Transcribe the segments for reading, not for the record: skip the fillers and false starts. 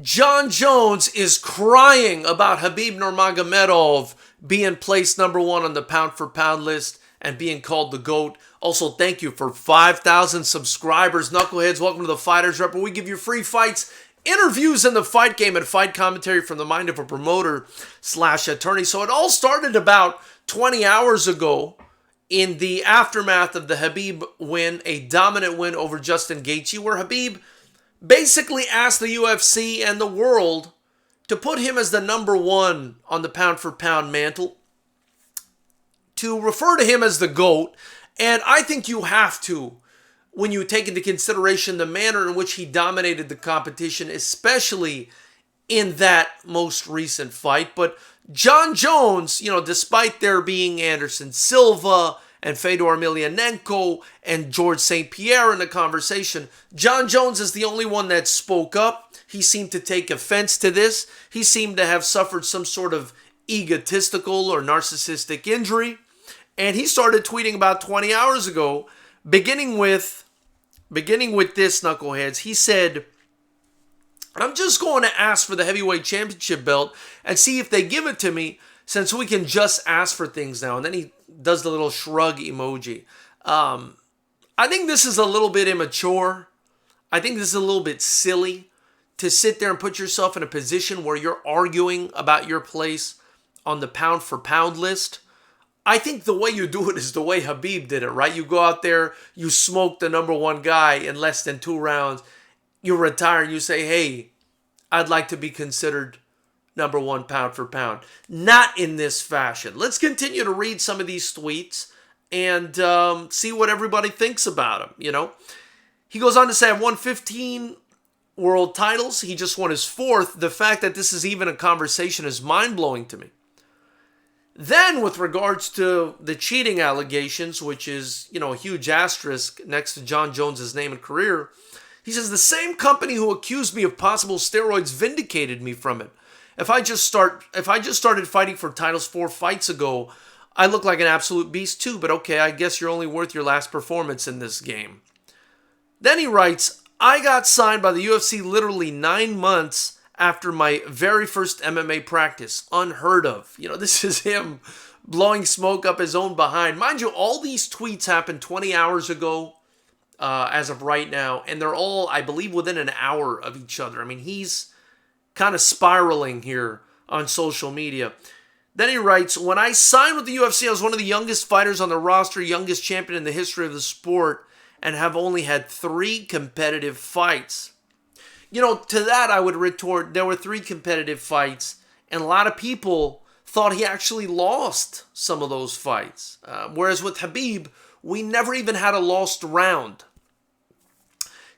John Jones is crying about Khabib Nurmagomedov being placed number one on the pound for pound list and being called the GOAT. Also, thank you for 5,000 subscribers. Knuckleheads, welcome to the Fighters Rep, where we give you free fights, interviews in the fight game, and fight commentary from the mind of a promoter/attorney. So it all started about 20 hours ago in the aftermath of the Khabib win, a dominant win over Justin Gaethje, where Khabib basically asked the UFC and the world to put him as the number one on the pound for pound mantle, to refer to him as the GOAT. And I think you have to, when you take into consideration the manner in which he dominated the competition, especially in that most recent fight. But John Jones, despite there being Anderson Silva and Fedor Emelianenko and George St. Pierre in the conversation, John Jones is the only one that spoke up. He seemed to take offense to this. He seemed to have suffered some sort of egotistical or narcissistic injury. And he started tweeting about 20 hours ago, beginning with this, knuckleheads. He said, "I'm just going to ask for the heavyweight championship belt and see if they give it to me, since we can just ask for things now." And then he does the little shrug emoji. I think this is a little bit immature. I think this is a little bit silly to sit there and put yourself in a position where you're arguing about your place on the pound for pound list. I think the way you do it is the way Khabib did it, right? You go out there, you smoke the number one guy in less than 2 rounds, you retire, and you say, "Hey, I'd like to be considered number one pound for pound." Not in this fashion. Let's continue to read some of these tweets and see what everybody thinks about him, He goes on to say, "I've won 15 world titles. He just won his 4th. The fact that this is even a conversation is mind-blowing to me." Then, with regards to the cheating allegations, which is, a huge asterisk next to John Jones's name and career, he says, "The same company who accused me of possible steroids vindicated me from it. If I just started fighting for titles 4 fights ago, I look like an absolute beast too, but okay, I guess you're only worth your last performance in this game." Then he writes, "I got signed by the UFC literally 9 months after my very first MMA practice. Unheard of." This is him blowing smoke up his own behind. Mind you, all these tweets happened 20 hours ago as of right now, and they're all, I believe, within an hour of each other. I mean, he's kind of spiraling here on social media. Then he writes, "When I signed with the UFC, I was one of the youngest fighters on the roster, youngest champion in the history of the sport, and have only had 3 competitive fights." To that I would retort, there were 3 competitive fights, and a lot of people thought he actually lost some of those fights. Whereas with Khabib, we never even had a lost round.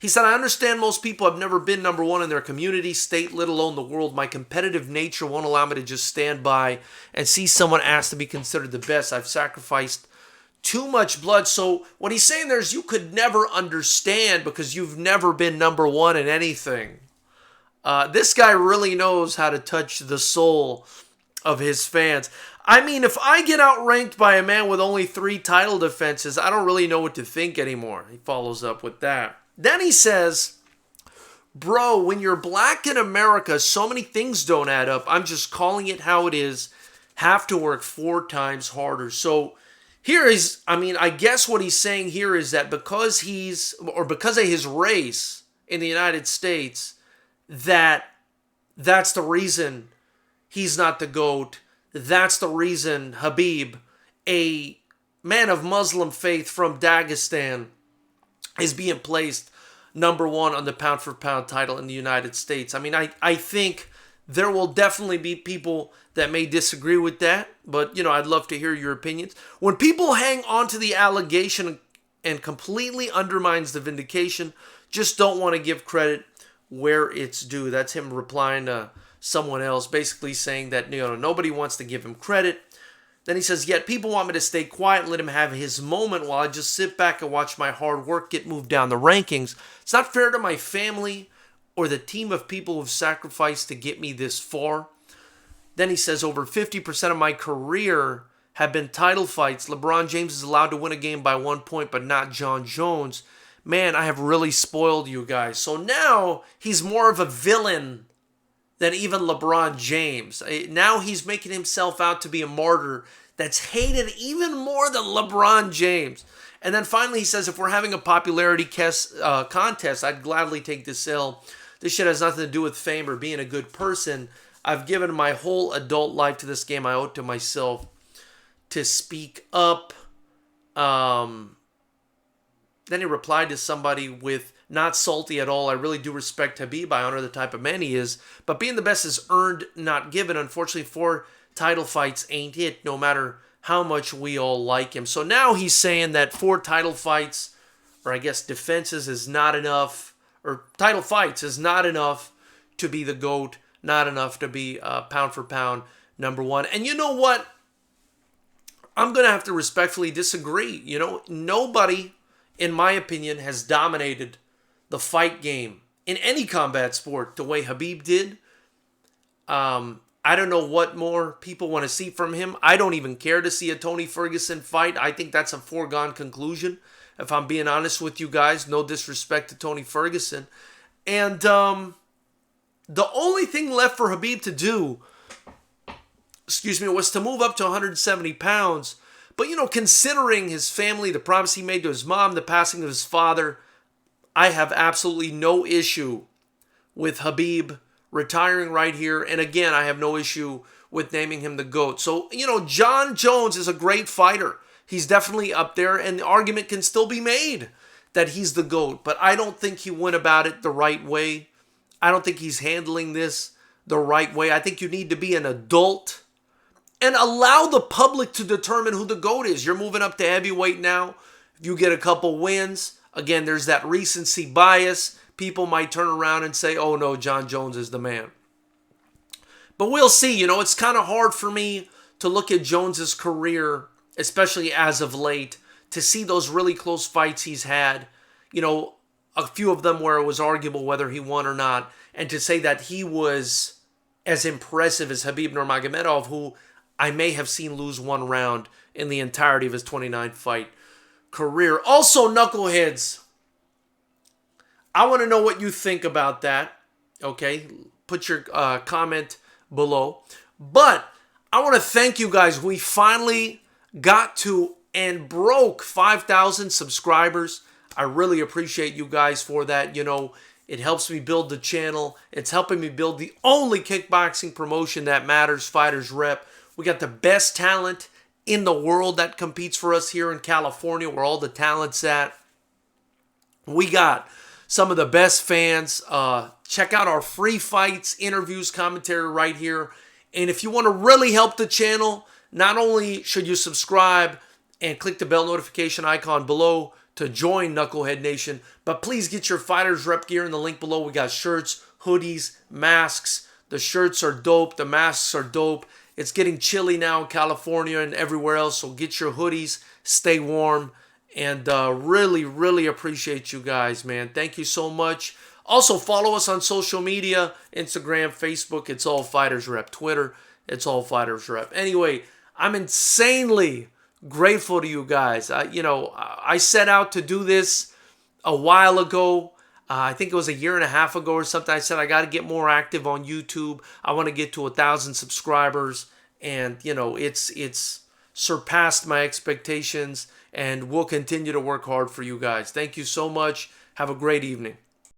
He said, "I understand most people have never been number one in their community, state, let alone the world. My competitive nature won't allow me to just stand by and see someone asked to be considered the best. I've sacrificed too much blood." So what he's saying there is you could never understand because you've never been number one in anything. This guy really knows how to touch the soul of his fans. I mean, if I get outranked by a man with only 3 title defenses, I don't really know what to think anymore. He follows up with that. Then he says, "Bro, when you're black in America, so many things don't add up. I'm just calling it how it is. Have to work 4 times harder." So I guess what he's saying here is that because of his race in the United States, that's the reason he's not the GOAT. That's the reason Khabib, a man of Muslim faith from Dagestan, is being placed number one on the pound for pound title in the United States. I mean, I think there will definitely be people that may disagree with that, but, I'd love to hear your opinions. When people hang on to the allegation and completely undermines the vindication, just don't want to give credit where it's due. That's him replying to someone else, basically saying that, nobody wants to give him credit. Then he says, "Yet people want me to stay quiet and let him have his moment while I just sit back and watch my hard work get moved down the rankings. It's not fair to my family or the team of people who've sacrificed to get me this far." Then he says, "Over 50% of my career have been title fights. LeBron James is allowed to win a game by 1 point, but not John Jones. Man, I have really spoiled you guys." So now he's more of a villain than even LeBron James. Now he's making himself out to be a martyr that's hated even more than LeBron James. And then finally he says, if we're having a popularity contest, I'd gladly take this L. This shit has nothing to do with fame or being a good person. I've given my whole adult life to this game. I owe it to myself to speak up. Then he replied to somebody with, not salty at all. I really do respect Khabib. I honor the type of man he is. But being the best is earned, not given. Unfortunately, 4 title fights ain't it, no matter how much we all like him. So now he's saying that 4 title fights, or I guess defenses, is not enough, or title fights is not enough to be the GOAT, not enough to be pound for pound #1. And you know what? I'm going to have to respectfully disagree. You know, nobody, in my opinion, has dominated the fight game in any combat sport the way Khabib did. I don't know what more people want to see from him. I don't even care to see a Tony Ferguson fight. I think that's a foregone conclusion, if I'm being honest with you guys. No disrespect to Tony Ferguson. And the only thing left for Khabib to do, was to move up to 170 pounds. But, you know, considering his family, the promise he made to his mom, the passing of his father, I have absolutely no issue with Khabib retiring right here. And again, I have no issue with naming him the GOAT. So, you know, Jon Jones is a great fighter. He's definitely up there, and the argument can still be made that he's the GOAT. But I don't think he went about it the right way. I don't think he's handling this the right way. I think you need to be an adult and allow the public to determine who the GOAT is. You're moving up to heavyweight now. If you get a couple wins, again, there's that recency bias. People might turn around and say, oh no, Jon Jones is the man. But we'll see. You know, it's kind of hard for me to look at Jones's career, especially as of late, to see those really close fights he's had. You know, a few of them where it was arguable whether he won or not. And to say that he was as impressive as Khabib Nurmagomedov, who I may have seen lose 1 round in the entirety of his 29-fight career. Also, knuckleheads, I want to know what you think about that. Okay, put your comment below. But I want to thank you guys. We finally got to and broke 5,000 subscribers. I really appreciate you guys for that. You know, it helps me build the channel. It's helping me build the only kickboxing promotion that matters, Fighters Rep. We got the best talent in the world that competes for us here in California, where all the talent's at. We got some of the best fans. Check out our free fights, interviews, commentary right here. And if you want to really help the channel, not only should you subscribe and click the bell notification icon below to join Knucklehead Nation, but please get your Fighters Rep gear in the link below. We got shirts, hoodies, masks. The shirts are dope. The masks are dope. It's getting chilly now in California and everywhere else, so get your hoodies, stay warm, and really, really appreciate you guys, man. Thank you so much. Also, follow us on social media, Instagram, Facebook. It's all Fighters Rep. Twitter, it's all Fighters Rep. Anyway, I'm insanely grateful to you guys. I set out to do this a while ago. I think it was a year and a half ago or something. I said I got to get more active on YouTube. I want to get to 1,000 subscribers, and you know, it's surpassed my expectations, and we'll continue to work hard for you guys. Thank you so much. Have a great evening.